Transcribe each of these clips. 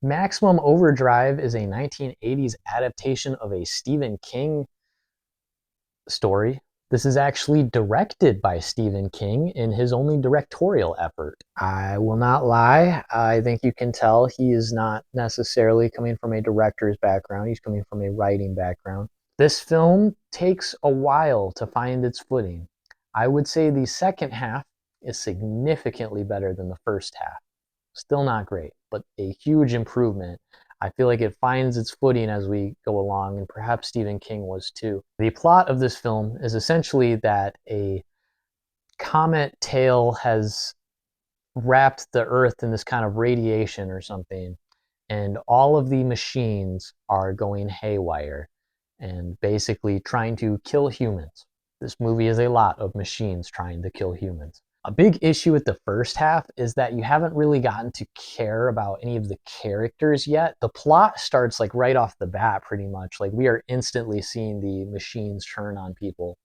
Maximum Overdrive is a 1980s adaptation of a Stephen King story. This is actually directed by Stephen King in his only directorial effort. I will not lie, I think you can tell he is not necessarily coming from a director's background, he's coming from a writing background. This film takes a while to find its footing. I would say the second half is significantly better than the first half. Still not great, but a huge improvement. I feel like it finds its footing as we go along, and perhaps Stephen King was too. The plot of this film is essentially that a comet tail has wrapped the Earth in this kind of radiation or something, and all of the machines are going haywire and basically trying to kill humans. This movie is a lot of machines trying to kill humans. A big issue with the first half is that you haven't really gotten to care about any of the characters yet. The plot starts like right off the bat, pretty much. Like we are instantly seeing the machines turn on people.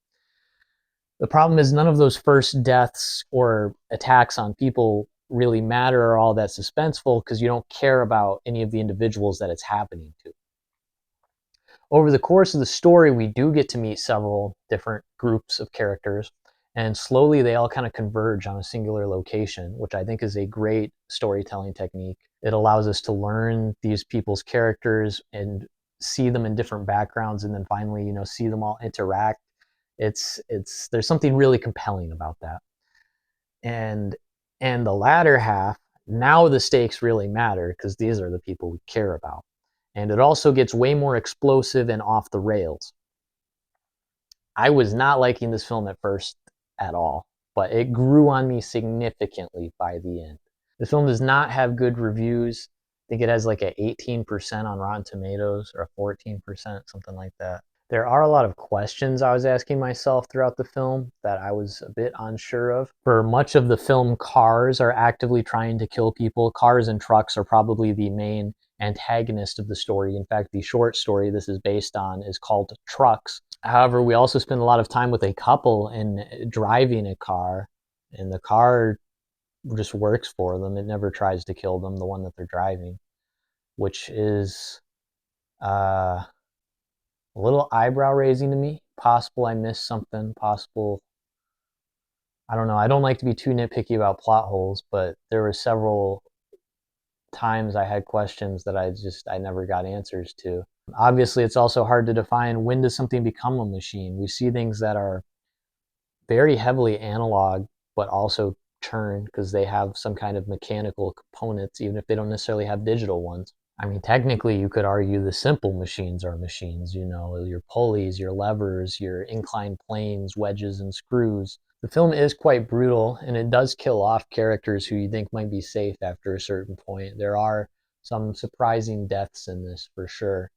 The problem is none of those first deaths or attacks on people really matter or all that suspenseful because you don't care about any of the individuals that it's happening to. Over the course of the story, we do get to meet several different groups of characters, and slowly they all kind of converge on a singular location, which I think is a great storytelling technique. It allows us to learn these people's characters and see them in different backgrounds, and then finally, see them all interact. It's there's something really compelling about that. And the latter half, now the stakes really matter because these are the people we care about. And it also gets way more explosive and off the rails. I was not liking this film at first at all, but it grew on me significantly by the end. This film does not have good reviews. I think it has like a 18% on Rotten Tomatoes or a 14%, something like that. There are a lot of questions I was asking myself throughout the film that I was a bit unsure of. For much of the film, cars are actively trying to kill people. Cars and trucks are probably the main antagonist of the story. In fact, the short story this is based on is called Trucks. However, we also spend a lot of time with a couple and driving a car, and the car just works for them. It never tries to kill them, the one that they're driving, which is uh, a little eyebrow raising to me. Possible I missed something. Possible, I don't know. I don't like to be too nitpicky about plot holes, but there were several times I had questions that I never got answers to. Obviously, it's also hard to define when does something become a machine. We see things that are very heavily analog, but also turn because they have some kind of mechanical components, even if they don't necessarily have digital ones. I mean, technically, you could argue the simple machines are machines, your pulleys, your levers, your inclined planes, wedges, and screws. The film is quite brutal, and it does kill off characters who you think might be safe after a certain point. There are some surprising deaths in this for sure.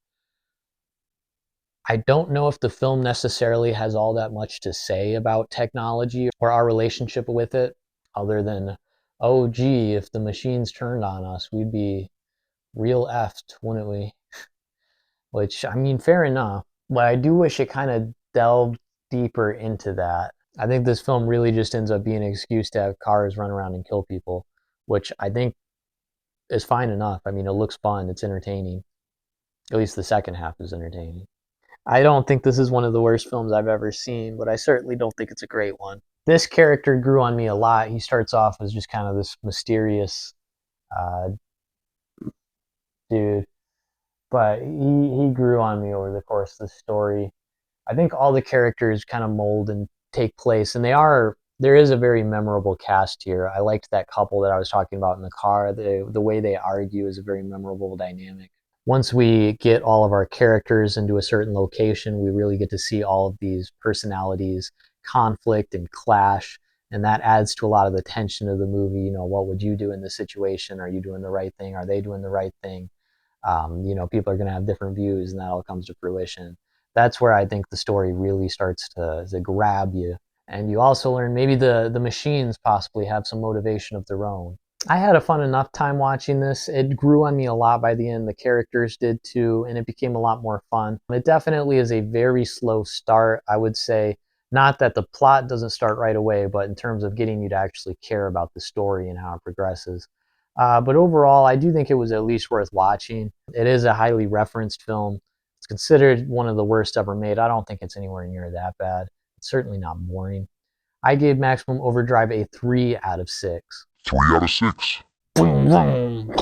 I don't know if the film necessarily has all that much to say about technology or our relationship with it, other than, oh, gee, if the machines turned on us, we'd be real effed, wouldn't we? Which, I mean, fair enough. But I do wish it kind of delved deeper into that. I think this film really just ends up being an excuse to have cars run around and kill people, which I think is fine enough. I mean, it looks fun, it's entertaining. At least the second half is entertaining. I don't think this is one of the worst films I've ever seen, but I certainly don't think it's a great one. This character grew on me a lot. He starts off as just kind of this mysterious uh, dude, but he grew on me over the course of the story. I think all the characters kind of mold and take place, and there is a very memorable cast here. I liked that couple that I was talking about in the car. The way they argue is a very memorable dynamic. Once we get all of our characters into a certain location, we really get to see all of these personalities conflict and clash, and that adds to a lot of the tension of the movie. What would you do in this situation? Are you doing the right thing? Are they doing the right thing? People are going to have different views, and that all comes to fruition. That's where I think the story really starts to grab you. And you also learn maybe the machines possibly have some motivation of their own. I had a fun enough time watching this. It grew on me a lot by the end. The characters did too, and it became a lot more fun. It definitely is a very slow start, I would say. Not that the plot doesn't start right away, but in terms of getting you to actually care about the story and how it progresses. But overall, I do think it was at least worth watching. It is a highly referenced film. It's considered one of the worst ever made. I don't think it's anywhere near that bad. It's certainly not boring. I gave Maximum Overdrive a 3 out of 6. 3 out of 6. Boom, boom.